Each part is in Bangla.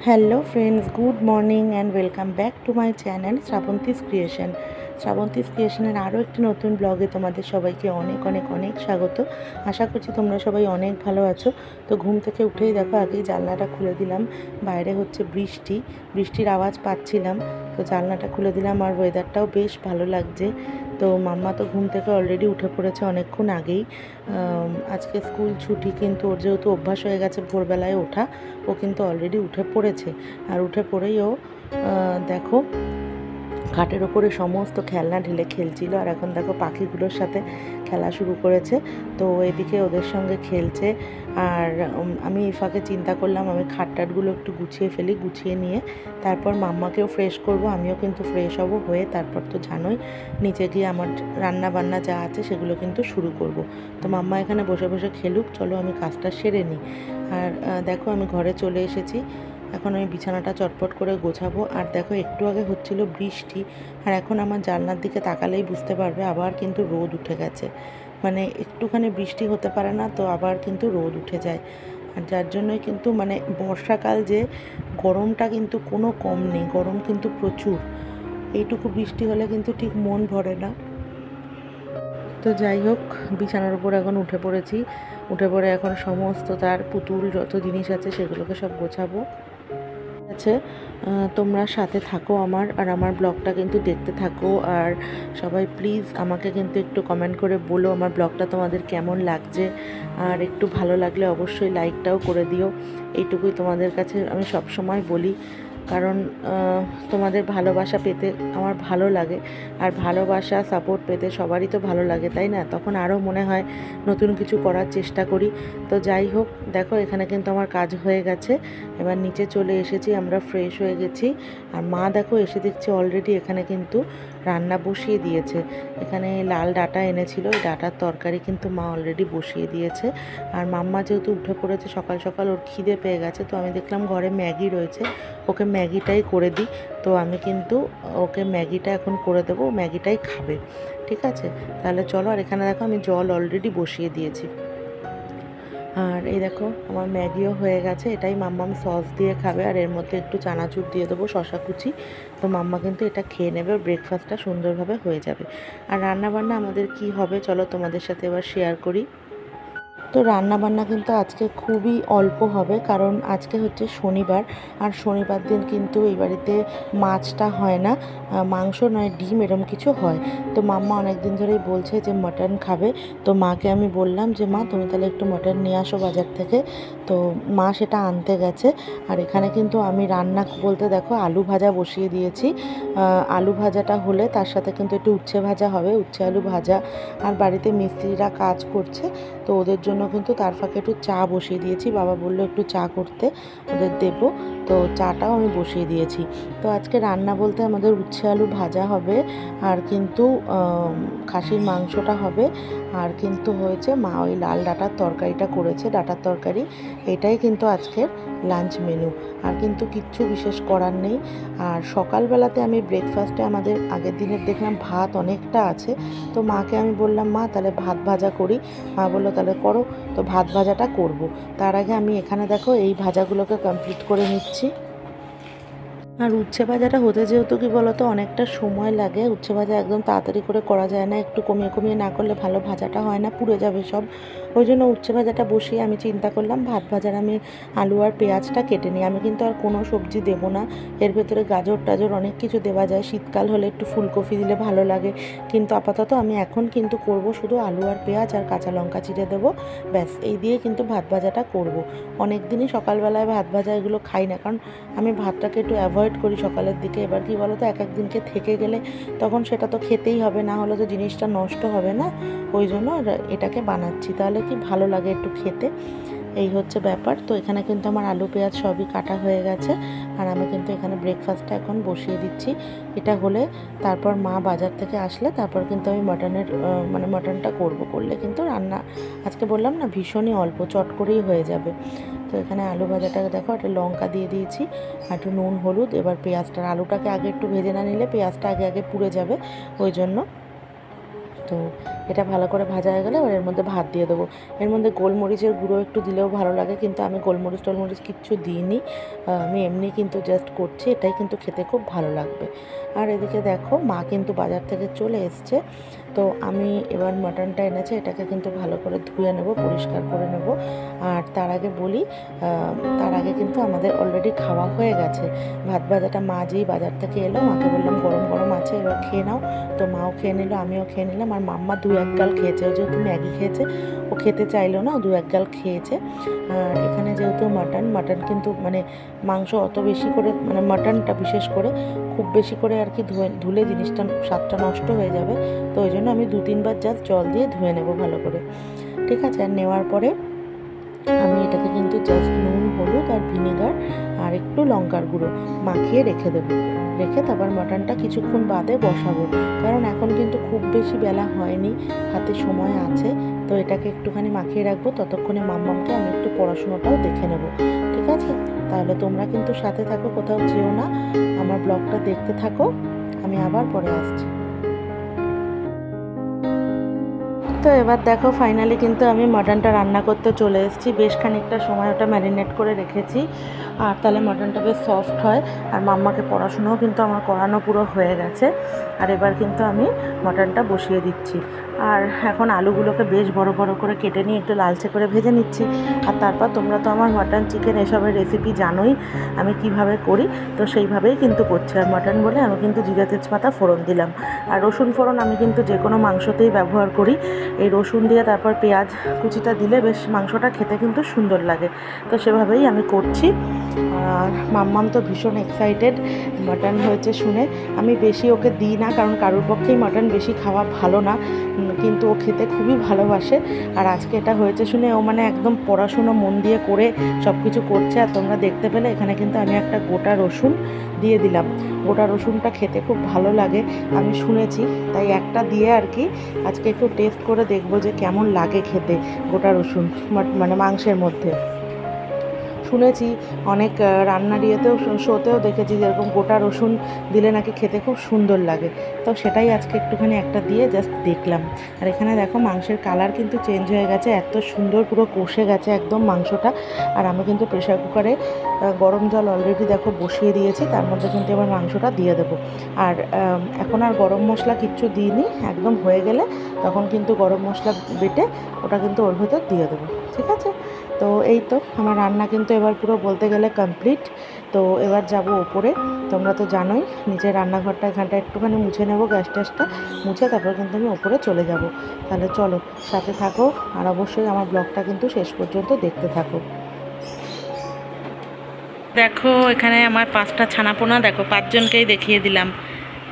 Hello friends, good morning and welcome back to my channel Srabanti's creation. Srabanti's ক্রিয়েশনের আরও একটি নতুন ব্লগে তোমাদের সবাইকে অনেক অনেক অনেক স্বাগত। আশা করছি তোমরা সবাই অনেক ভালো আছো। তো ঘুম থেকে উঠেই দেখো আগেই জানলাটা খুলে দিলাম। বাইরে হচ্ছে বৃষ্টির আওয়াজ পাচ্ছিলাম, তো জানলাটা খুলে দিলাম। আর ওয়েদারটাও বেশ ভালো লাগছে। তো মাম্মা তো ঘুম থেকে অলরেডি উঠে পড়েছে অনেকক্ষণ আগেই। আজকে স্কুল ছুটি, কিন্তু ওর যেহেতু অভ্যাস হয়ে গেছে ভোরবেলায় ওঠা, ও কিন্তু অলরেডি উঠে পড়েছে। আর উঠে পড়েই ও দেখো খাটের ওপরে সমস্ত খেলনা ঢেলে খেলছিল। আর এখন দেখো পাখিগুলোর সাথে খেলা শুরু করেছে। তো এদিকে ওদের সঙ্গে খেলছে। আর আমি এই ফাঁকে চিন্তা করলাম আমি খাটটাটগুলো একটু গুছিয়ে ফেলি। গুছিয়ে নিয়ে তারপর মাম্মাকেও ফ্রেশ করব, আমিও কিন্তু ফ্রেশ হব। হয়ে তারপর তো জানোই নিচে গিয়ে আমার রান্না বান্না যা আছে সেগুলো কিন্তু শুরু করব। তো মাম্মা এখানে বসে বসে খেলুক, চলো আমি কাজটা সেরে নিই। আর দেখো আমি ঘরে চলে এসেছি। এখন আমি বিছানাটা চটপট করে গোছাবো। আর দেখো একটু আগে হচ্ছিল বৃষ্টি, আর এখন আমার জানলার দিকে তাকালেই বুঝতে পারবে আবার কিন্তু রোদ উঠে গেছে। মানে একটুখানি বৃষ্টি হতে পারে না, তো আবার কিন্তু রোদ উঠে যায়। আর যার জন্যই কিন্তু মানে বর্ষাকাল যে গরমটা কিন্তু কোনো কম নেই, গরম কিন্তু প্রচুর। এইটুকু বৃষ্টি হলে কিন্তু ঠিক মন ভরে না। তো যাই হোক, বিছানার উপর এখন উঠে পড়েছি। উঠে পড়ে এখন সমস্ত তার পুতুল যত জিনিস আছে সেগুলোকে সব গোছাবো। আছে তোমরা সাথে থাকো আমার, আর আমার ব্লগটা কিন্তু দেখতে থাকো। আর সবাই প্লিজ আমাকে কিন্তু একটু কমেন্ট করে বলো আমার ব্লগটা তোমাদের কেমন লাগছে। আর একটু ভালো লাগলে অবশ্যই লাইকটাও করে দিও। এইটুকুই তোমাদের কাছে আমি সব সময় বলি, কারণ তোমাদের ভালোবাসা পেতে আমার ভালো লাগে। আর ভালোবাসা সাপোর্ট পেতে সবারই তো ভালো লাগে, তাই না? তখন আরও মনে হয় নতুন কিছু করার চেষ্টা করি। তো যাই হোক, দেখো এখানে কিন্তু আমার কাজ হয়ে গেছে। এবার নিচে চলে এসেছি, আমরা ফ্রেশ হয়ে গেছি। আর মা দেখো এসে দেখছি অলরেডি এখানে কিন্তু রান্না বসিয়ে দিয়েছে। এখানে লাল ডাঁটা এনেছিল, ওই ডাঁটার তরকারি কিন্তু মা অলরেডি বসিয়ে দিয়েছে। আর মাম্মা যেহেতু উঠে পড়েছে সকাল সকাল, ওর খিদে পেয়ে গেছে। তো আমি দেখলাম ঘরে ম্যাগি রয়েছে, ওকে ম্যাগিটাই করে দিই। তো আমি কিন্তু ওকে ম্যাগিটা এখন করে দেবো, ম্যাগিটাই খাবে। ঠিক আছে, তাহলে চলো। আর এখানে দেখো আমি জল অলরেডি বসিয়ে দিয়েছি। আর এই দেখো আমার ম্যাগিও হয়ে গেছে। এটাই মাম্মাম সস দিয়ে খাবে, আর এর মধ্যে একটু চানাচুর দিয়ে দেবো, শশা কুচি। তো মাম্মা কিন্তু এটা খেয়ে নেবে, ব্রেকফাস্টটা সুন্দরভাবে হয়ে যাবে। আর রান্নাবান্না আমাদের কি হবে চলো তোমাদের সাথে এবার শেয়ার করি। তো রান্নাবান্না কিন্তু আজকে খুবই অল্প হবে, কারণ আজকে হচ্ছে শনিবার। আর শনিবার দিন কিন্তু এই বাড়িতে মাছটা হয় না, মাংস নয় ডিম এরম কিছু হয়। তো মাম্মা অনেক দিন ধরেই বলছে যে মাটন খাবে। তো মাকে আমি বললাম যে মা তুমি তাহলে একটু মাটন নিয়ে আসো বাজার থেকে। তো মা সেটা আনতে গেছে। আর এখানে কিন্তু আমি রান্না বলতে দেখো আলু ভাজা বসিয়ে দিয়েছি। আলু ভাজাটা হলে তার সাথে কিন্তু একটু উচ্ছে ভাজা হবে, উচ্ছে আলু ভাজা। আর বাড়িতে মিস্ত্রিরা কাজ করছে, তো ওদের জন্য কিন্তু তার ফাঁকে একটু চা বসিয়ে দিয়েছি। বাবা বললো একটু চা করতে, ওদের দেবো। তো চাটাও আমি বসিয়ে দিয়েছি। তো আজকে রান্না বলতে আমাদের উচ্ছে আলু ভাজা হবে, আর কিন্তু খাসির মাংসটা হবে। আর কিন্তু হয়েছে মা ওই লাল ডাঁটার তরকারিটা করেছে, ডাঁটার তরকারি। এটাই কিন্তু আজকের লাঞ্চ মেনু। আর কিন্তু কিচ্ছু বিশেষ করার নেই। আর সকালবেলাতে আমি ব্রেকফাস্টে আমাদের আগের দিনের দেখলাম ভাত অনেকটা আছে। তো মাকে আমি বললাম মা তাহলে ভাত ভাজা করি। মা বললো তাহলে করো। তো ভাত ভাজাটা করব। তার আগে আমি এখানে দেখো এই ভাজাগুলোকে কমপ্লিট করে নিচ্ছি। আর উচ্ছে ভাজাটা হতে যেহেতু কি বলতো অনেকটা সময় লাগে, উচ্ছে ভাজা একদম তাড়াতাড়ি করে করা যায় না, একটু কমিয়ে কমিয়ে না করলে ভালো ভাজাটা হয় না, পুড়ে যাবে সব। ওই জন্য উচ্ছে ভাজাটা বসিয়ে আমি চিন্তা করলাম ভাত ভাজার আমি আলু আর পেঁয়াজটা কেটে নিই। আমি কিন্তু আর কোনো সবজি দেবো না, এর ভেতরে গাজর টাজর অনেক কিছু দেওয়া যায়, শীতকাল হলে একটু ফুলকপি দিলে ভালো লাগে। কিন্তু আপাতত আমি এখন কিন্তু করব শুধু আলু আর পেঁয়াজ আর কাঁচা লঙ্কা চিড়ে দেবো, ব্যাস। এই দিয়ে কিন্তু ভাত ভাজাটা করব। অনেক দিনই সকালবেলায় ভাত ভাজা এগুলো খাই না, কারণ আমি ভাতটাকে একটু অ্যাভয়েড করি সকালের দিকে। এবার কি বলো তো, এক এক দিনকে থেকে গেলে তখন সেটা তো খেতেই হবে, না হলে তো জিনিসটা নষ্ট হবে না। ওই জন্য এটাকে বানাচ্ছি, তাহলে কি ভালো লাগে একটু খেতে। এই হচ্ছে ব্যাপার। তো এখানে কিন্তু আমার আলু পেঁয়াজ সবই কাটা হয়ে গেছে। আর আমি কিন্তু এখানে ব্রেকফাস্টটা এখন বসিয়ে দিচ্ছি। এটা হলে তারপর মা বাজার থেকে আসলে তারপর কিন্তু আমি মাটনের মানে মাটনটা করলে কিন্তু রান্না আজকে বললাম না ভীষণই অল্প, চট করেই হয়ে যাবে। তো এখানে আলু ভাজাটাকে দেখো একটা লঙ্কা দিয়ে দিয়েছি, আর একটু নুন হলুদ। এবার পেঁয়াজটা, আলুটাকে আগে একটু ভেজে না নিলে পেঁয়াজটা আগে আগে পুড়ে যাবে, ওই জন্য তো এটা ভালো করে ভাজা হয়ে গেলে এবার এর মধ্যে ভাত দিয়ে দেবো। এর মধ্যে গোলমরিচের গুঁড়ো একটু দিলেও ভালো লাগে, কিন্তু আমি গোলমরিচ টোলমরিচ কিচ্ছু দিইনি, আমি এমনি কিন্তু জাস্ট করছি, এটাই কিন্তু খেতে খুব ভালো লাগবে। আর এদিকে দেখো মা কিন্তু বাজার থেকে চলে এসছে। তো আমি এবার মাটনটা এনেছে, এটাকে কিন্তু ভালো করে ধুয়ে নেব, পরিষ্কার করে নেব। আর তার আগে বলি, তার আগে কিন্তু আমাদের অলরেডি খাওয়া হয়ে গেছে। ভাত ভাজাটা মা যেই বাজার থেকে এলো, মাকে বললাম গরম গরম আছে, এবার খেয়ে নাও। তো মাও খেয়ে নিল, আমিও খেয়ে নিলাম। আর মাম্মা 2-1 গাল খেয়েছে, ও যেহেতু ম্যাগি খেয়েছে ও খেতে চাইলো না, ও 2-1 গাল খেয়েছে। আর এখানে যেহেতু মাটন কিন্তু মানে মাংস অত বেশি করে, মানে মাটনটা বিশেষ করে খুব বেশি করে আর কি ধুলে জিনিসটা স্বাদটা নষ্ট হয়ে যাবে। তো ওই জন্য আমি 2-3 বার জাস্ট জল দিয়ে ধুয়ে নেব ভালো করে, ঠিক আছে। আর নেওয়ার পরে আমি এটাকে কিন্তু জাস্ট নুন, হলুদ আর ভিনেগার আর একটু লঙ্কার গুঁড়ো মাখিয়ে রেখে দেবো। রেখে তারপর মাটনটা কিছুক্ষণ বাদে বসাবো, কারণ এখন কিন্তু খুব বেশি বেলা হয়নি, হাতে সময় আছে। তো এটাকে একটুখানি মাখিয়ে রাখবো, ততক্ষণে মাম্মামকে আমি একটু পড়াশুনোটাও দেখে নেব, ঠিক আছে। তাহলে তোমরা কিন্তু সাথে থাকো, কোথাও যেও না, আমার ব্লগটা দেখতে থাকো, আমি আবার পরে আসছি। তো এবার দেখো ফাইনালি কিন্তু আমি মাটনটা রান্না করতে চলে এসেছি। বেশ খানিকটা সময় ওটা ম্যারিনেট করে রেখেছি, আর তাহলে মাটনটা বেশ সফট হয়। আর মাম্মাকে পড়াশুনোও কিন্তু আমার করানো পুরো হয়ে গেছে। আর এবার কিন্তু আমি মাটনটা বসিয়ে দিচ্ছি। আর এখন আলুগুলোকে বেশ বড় বড় করে কেটে নিয়ে একটু লালচে করে ভেজে নিচ্ছি। আর তারপর তোমরা তো আমার মাটন চিকেন এসবের রেসিপি জানোই আমি কিভাবে করি, তো সেইভাবেই কিন্তু করছি। আর মাটন বলে আমি কিন্তু জিরা তেজপাতা ফোড়ন দিলাম। আর রসুন ফোড়ন আমি কিন্তু যে কোনো মাংসতেই ব্যবহার করি। এই রসুন দিয়ে তারপর পেঁয়াজ কুচিটা দিলে বেশ মাংসটা খেতে কিন্তু সুন্দর লাগে, তো সেভাবেই আমি করছি। আর মাম্মাম তো ভীষণ এক্সাইটেড মাটন হয়েছে শুনে। আমি বেশি ওকে দিই না, কারণ কারোর পক্ষেই মাটন বেশি খাওয়া ভালো না, কিন্তু ও খেতে খুবই ভালোবাসে। আর আজকে এটা হয়েছে শুনে ও মানে একদম পড়াশুনো মন দিয়ে করে সব কিছু করছে। আর তোমরা দেখতে পেলে এখানে কিন্তু আমি একটা গোটা রসুন দিয়ে দিলাম। গোটা রসুনটা খেতে খুব ভালো লাগে আমি শুনেছি, তাই একটা দিয়ে আর কি আজকে একটু টেস্ট করে দেখবো যে কেমন লাগে খেতে গোটা রসুন মানে মাংসের মধ্যে। শুনেছি অনেক রান্নার ইয়েতেও শোতেও দেখেছি যেরকম গোটা রসুন দিলে নাকি খেতে খুব সুন্দর লাগে, তো সেটাই আজকে একটুখানি একটা দিয়ে জাস্ট দেখলাম। আর এখানে দেখো মাংসের কালার কিন্তু চেঞ্জ হয়ে গেছে, এত সুন্দর পুরো কষে গেছে একদম মাংসটা। আর আমি কিন্তু প্রেশার কুকারে গরম জল অলরেডি দেখো বসিয়ে দিয়েছি, তার মধ্যে কিন্তু এবার মাংসটা দিয়ে দেবো। আর এখন আর গরম মশলা কিচ্ছু দিইনি, একদম হয়ে গেলে তখন কিন্তু গরম মশলা বেটে ওটা কিন্তু ওর ভেতর দিয়ে দেবো, ঠিক আছে। তো এই তো আমার রান্না কিন্তু এবার পুরো বলতে গেলে কমপ্লিট। তো এবার যাব ওপরে, তোমরা তো জানোই নিচের রান্নাঘরটা এখানটা একটুখানি মুছে নেব, গ্যাস ট্যাসটা মুছে তারপর কিন্তু আমি ওপরে চলে যাব। তাহলে চলো সাথে থাকো, আর অবশ্যই আমার ব্লগটা কিন্তু শেষ পর্যন্ত দেখতে থাকো। দেখো এখানে আমার 5টা ছানাপোনা, দেখো 5 জনকেই দেখিয়ে দিলাম,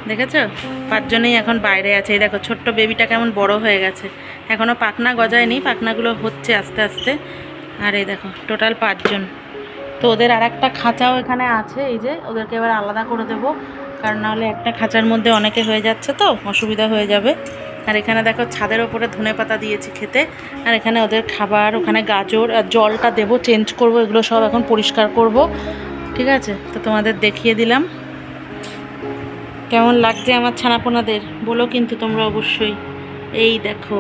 দেখেছো 5 জনেই এখন বাইরে আছে। এই দেখো ছোট্ট বেবিটা কেমন বড় হয়ে গেছে, এখনও পাখনা গজায়নি, পাখনাগুলো হচ্ছে আস্তে আস্তে। আর এই দেখো টোটাল 5 জন। তো ওদের আর একটা খাঁচাও এখানে আছে, এই যে ওদেরকে এবার আলাদা করে দেবো, কারণ নাহলে একটা খাঁচার মধ্যে অনেকে হয়ে যাচ্ছে তো অসুবিধা হয়ে যাবে। আর এখানে দেখো ছাদের ওপরে ধনেপাতা দিয়েছি খেতে। আর এখানে ওদের খাবার, ওখানে গাজর, আর জলটা দেবো, চেঞ্জ করব, এগুলো সব এখন পরিষ্কার করব, ঠিক আছে। তো তোমাদের দেখিয়ে দিলাম কেমন লাগছে আমার ছানাপোনাদের, বলো কিন্তু তোমরা অবশ্যই। এই দেখো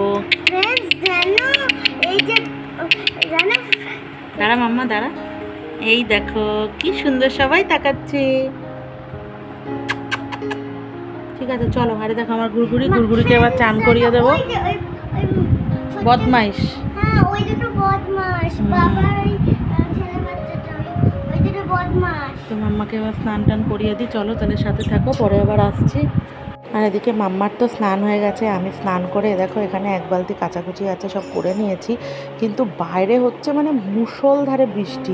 দাঁড়া মাম্মা দাঁড়া, এই দেখো কি সুন্দর সবাই তাকাচ্ছে, ঠিক আছে চলো। আরে দেখো আমার গুড়গুড়িকে এবার চান করিয়ে দেবো। বদমাইশ, তো মাম্মাকে এবার স্নান টান করিয়ে দিই, চলো তাহলে সাথে থাকো, পরে আবার আসছি। আর এদিকে মাম্মার তো স্নান হয়ে গেছে, আমি স্নান করে দেখো এখানে 1 বালতি কাচাকুচি আছে সব করে নিয়েছি। কিন্তু বাইরে হচ্ছে মানে মুষলধারে বৃষ্টি,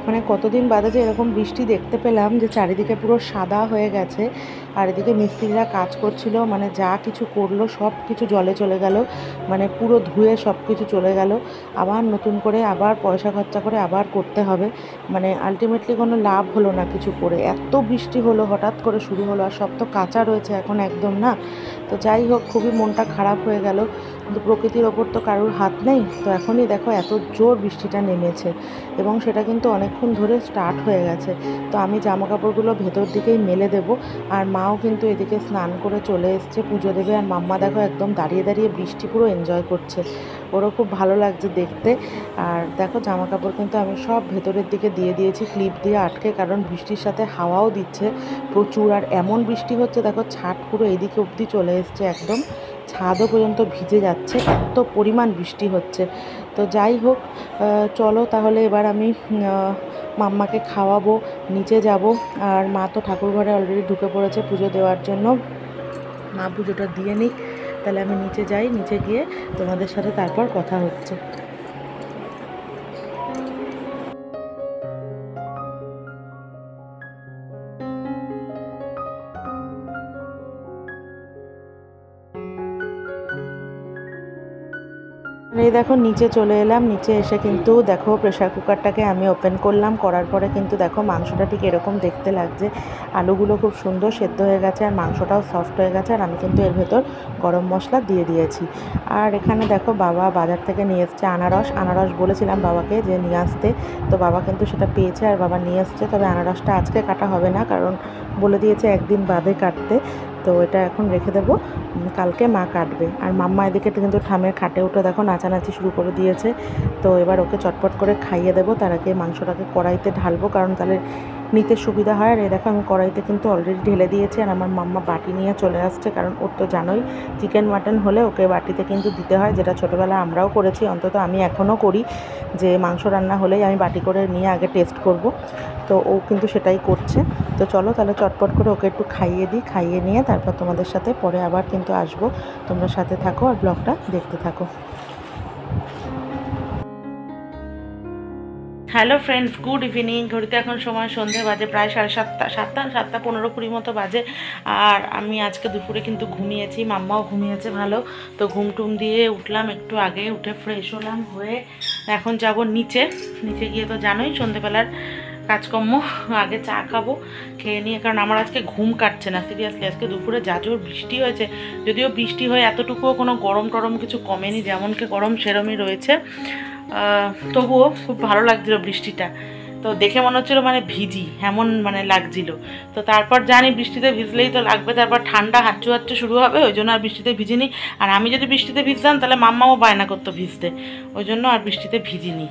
মানে কতদিন বাদে যে এরকম বৃষ্টি দেখতে পেলাম, যে চারিদিকে পুরো সাদা হয়ে গেছে। আর এদিকে মিস্ত্রিরা কাজ করছিল, মানে যা কিছু করলো সব কিছু জলে চলে গেল, মানে পুরো ধুয়ে সব কিছু চলে গেল। আবার নতুন করে আবার পয়সা খরচা করে আবার করতে হবে, মানে আলটিমেটলি কোনো লাভ হলো না কিছু করে, এত বৃষ্টি হলো হঠাৎ করে শুরু হলো। আর সব তো কাঁচা রয়েছে এখন একদম না, তো যাই হোক, খুবই মনটা খারাপ হয়ে গেল, কিন্তু প্রকৃতির ওপর তো কারোর হাত নেই। তো এখনই দেখো এত জোর বৃষ্টিটা নেমেছে এবং সেটা কিন্তু অনেকক্ষণ ধরে স্টার্ট হয়ে গেছে। তো আমি জামা কাপড়গুলো ভেতর দিকেই মেলে দেবো, আর মাও কিন্তু এদিকে স্নান করে চলে এসছে পুজো দেবে। আর মাম্মা দেখো একদম দাঁড়িয়ে দাঁড়িয়ে বৃষ্টি পুরো এনজয় করছে, ওরও খুব ভালো লাগছে দেখতে। আর দেখো জামা কাপড় কিন্তু আমি সব ভেতরের দিকে দিয়ে দিয়েছি ক্লিপ দিয়ে আটকে, কারণ বৃষ্টির সাথে হাওয়াও দিচ্ছে প্রচুর। আর এমন বৃষ্টি হচ্ছে দেখো, ছাদ পুরো এদিকে অবধি চলে এসছে, একদম ছাদও পর্যন্ত ভিজে যাচ্ছে, এত পরিমাণ বৃষ্টি হচ্ছে। তো যাই হোক, চলো তাহলে এবার আমি মাম্মাকে খাওয়াবো, নিচে যাব। আর মা তো ঠাকুর ঘরে অলরেডি ঢুকে পড়েছে পুজো দেওয়ার জন্য। মা পুজোটা দিয়ে নিক, তাহলে আমি নিচে যাই, নিচে গিয়ে তোমাদের সাথে তারপর কথা হচ্ছে। এই দেখো নিচে চলে এলাম, নিচে এসে কিন্তু দেখো প্রেশার কুকারটাকে আমি ওপেন করলাম, করার পরে কিন্তু দেখো মাংসটা ঠিক এরকম দেখতে লাগছে। আলুগুলো খুব সুন্দর সেদ্ধ হয়ে গেছে আর মাংসটাও সফট হয়ে গেছে। আর আমি কিন্তু এর ভেতর গরম মশলা দিয়ে দিয়েছি। আর এখানে দেখো বাবা বাজার থেকে নিয়ে এসছে আনারস বলেছিলাম বাবাকে যে নিয়ে আসতে, তো বাবা কিন্তু সেটা পেয়েছে আর বাবা নিয়ে এসছে। তবে আনারসটা আজকে কাটা হবে না, কারণ বলে দিয়েছে একদিন বাদে কাটতে। তো এটা এখন রেখে দেবো, কালকে মা কাটবে। আর মাম্মা এদিকে কিন্তু ঠামের খাটে উঠে দেখো নাচানাচি শুরু করে দিয়েছে। তো এবার ওকে চটপট করে খাইয়ে দেবো, তার আগে মাংসটাকে কড়াইতে ঢালবো, কারণ তাহলে নিতে সুবিধা হয়। আর এই দেখো আমি কড়াইতে কিন্তু অলরেডি ঢেলে দিয়েছি। আর আমার মাম্মা বাটি নিয়ে চলে আসছে, কারণ ওর তো জানোই চিকেন মাটন হলে ওকে বাটিতে কিন্তু দিতে হয়, যেটা ছোটোবেলায় আমরাও করেছি, অন্তত আমি এখনও করি, যে মাংস রান্না হলেই আমি বাটি করে নিয়ে আগে টেস্ট করব। তো ও কিন্তু সেটাই করছে। তো চলো তাহলে চটপট করে ওকে একটু খাইয়ে দিই, খাইয়ে নিয়ে তারপর তোমাদের সাথে পরে আবার কিন্তু আসবো। তোমরা সাথে থাকো আর ব্লগটা দেখতে থাকো। Hello friends, good evening. ঘড়িতে এখন সময় সন্ধে বাজে প্রায় 7:30 মতো বাজে। আর আমি আজকে দুপুরে কিন্তু ঘুমিয়েছি, মাম্মাও ঘুমিয়েছে ভালো। তো ঘুম টুম দিয়ে উঠলাম একটু আগে, উঠে ফ্রেশ হলাম, হয়ে এখন যাব নিচে। নিচে গিয়ে তো জানোই সন্ধেবেলার কাজকর্ম, আগে চা খাবো, খেয়ে নিয়ে, কারণ আমার আজকে ঘুম কাটছে না সিরিয়াসলি। আজকে দুপুরে যা জোর বৃষ্টি হয়েছে, যদিও বৃষ্টি হয়ে এতটুকুও কোনো গরম টরম কিছু কমেনি, যেমনকে গরম সেরমই রয়েছে। তবুও খুব ভালো লাগছিল বৃষ্টিটা, তো দেখে মনে হচ্ছিলো মানে ভিজি এমন মানে লাগছিল। তো তারপর জানি বৃষ্টিতে ভিজলেই তো লাগবে, তারপর ঠান্ডা হাঁচু হাঁচু শুরু হবে, ওই জন্য আর বৃষ্টিতে ভিজিনি। আর আমি যদি বৃষ্টিতে ভিজতাম তাহলে মাম্মাও বায়না করতো ভিজতে, ওই জন্য আর বৃষ্টিতে ভিজিনি।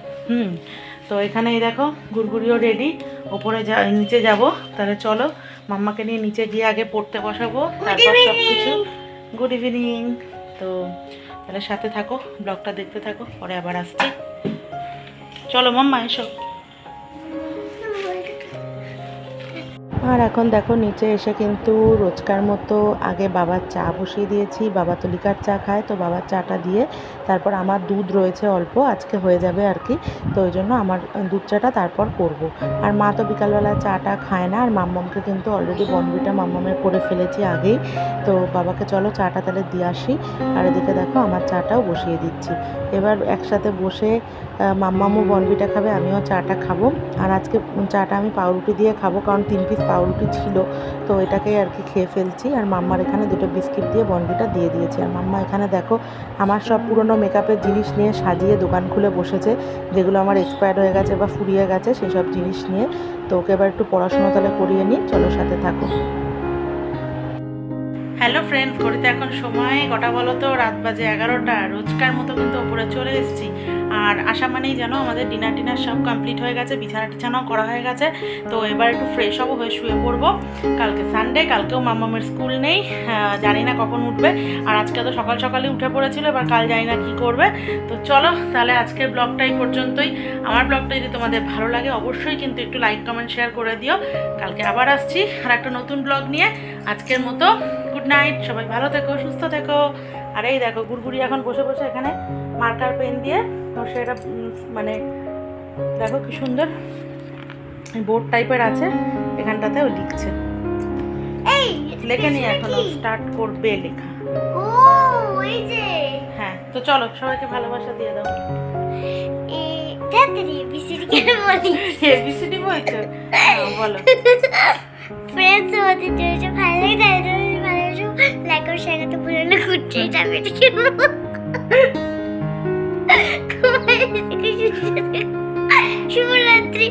তো এখানে এই দেখো গুড়গুড়িও রেডি, ওপরে নিচে যাব। তাহলে চলো মাম্মাকে নিয়ে নিচে গিয়ে আগে পড়তে বসাবো, তারপর সব কিছু। Good evening. তো তাহলে সাথে থাকো, ব্লগটা দেখতে থাকো, পরে আবার আসছি। চলো মাম্মা এসো। আর এখন দেখো নিচে এসে কিন্তু রোজকার মতো আগে বাবার চা বসিয়ে দিয়েছি। বাবা তো লিকার চা খায়, তো বাবার চাটা দিয়ে তারপর আমার দুধ রয়েছে অল্প, আজকে হয়ে যাবে আর কি, তো ওই জন্য আমার দুধ চাটা তারপর করব। আর মা তো বিকালবেলা চাটা খায় না। আর মাম্মামকে কিন্তু অলরেডি বনবিটা মাম্মামের করে ফেলেছি আগেই। তো বাবাকে চলো চাটা তাহলে দিয়ে আসি। আর এদিকে দেখো আমার চাটাও বসিয়ে দিচ্ছি। এবার একসাথে বসে মাম্মামও বনবিটা খাবে, আমিও চাটা খাবো। আর আজকে চাটা আমি পাউরুটি দিয়ে খাবো, কারণ 3 পিস পাউরুটি ছিল, তো এটাকেই আর কি খেয়ে ফেলছি। আর মাম্মার এখানে 2টো বিস্কিট দিয়ে বনবিটা দিয়ে দিয়েছি। আর মাম্মা এখানে দেখো আমার সব পুরনো মেকআপের জিনিস নিয়ে সাজিয়ে দোকান খুলে বসেছে, যেগুলো আমার এক্সপায়ার্ড হয়ে গেছে বা ফুরিয়ে গেছে সেই সব জিনিস নিয়ে। তো ওকে এবার একটু পড়াশোনা তাহলে করিয়ে নিই, চলো সাথে থাকো। হ্যালো ফ্রেন্ডস, ঘড়িতে এখন সময় কটা বলো তো? রাত বাজে 11টা। রোজকার মতো কিন্তু ওপরে চলে এসেছি। আর আসা মানেই যেন আমাদের ডিনার সব কমপ্লিট হয়ে গেছে, বিছানা টিছানাও করা হয়ে গেছে। তো এবার একটু ফ্রেশ হবো, হয়ে শুয়ে পড়বো। কালকে সানডে, কালকেও মাম্মামের স্কুল নেই, জানি না কখন উঠবে। আর আজকে তো সকাল সকালে উঠে পড়েছিল, এবার কাল জানি না কী করবে। তো চলো তাহলে আজকের ব্লগটা এই পর্যন্তই। আমার ব্লগটা যদি তোমাদের ভালো লাগে অবশ্যই কিন্তু একটু লাইক কমেন্ট শেয়ার করে দিও। কালকে আবার আসছি আর একটা নতুন ব্লগ নিয়ে। আজকের মতো গুড নাইট, সবাই ভালো থেকো, সুস্থ থেকো। আর এই দেখো গুড়গুড়ি এখন বসে বসে এখানে মার্কার পেন দিয়ে সেটা মানে দেখো কি সুন্দর বোর্ড টাইপের আছে, এখানটাতে ও লিখছে। লেখে নি, এখনো স্টার্ট করবে লেখা। হ্যাঁ, তো চলো সবাইকে ভালোবাসা দিয়ে দাও। এবিসিডি বলছো, বলো। ফ্রেন্ডস, আমাদের ভালো লাগে, লাইক স্বাগত পুরনো ঘুরছে যাবে শুভরাত্রি।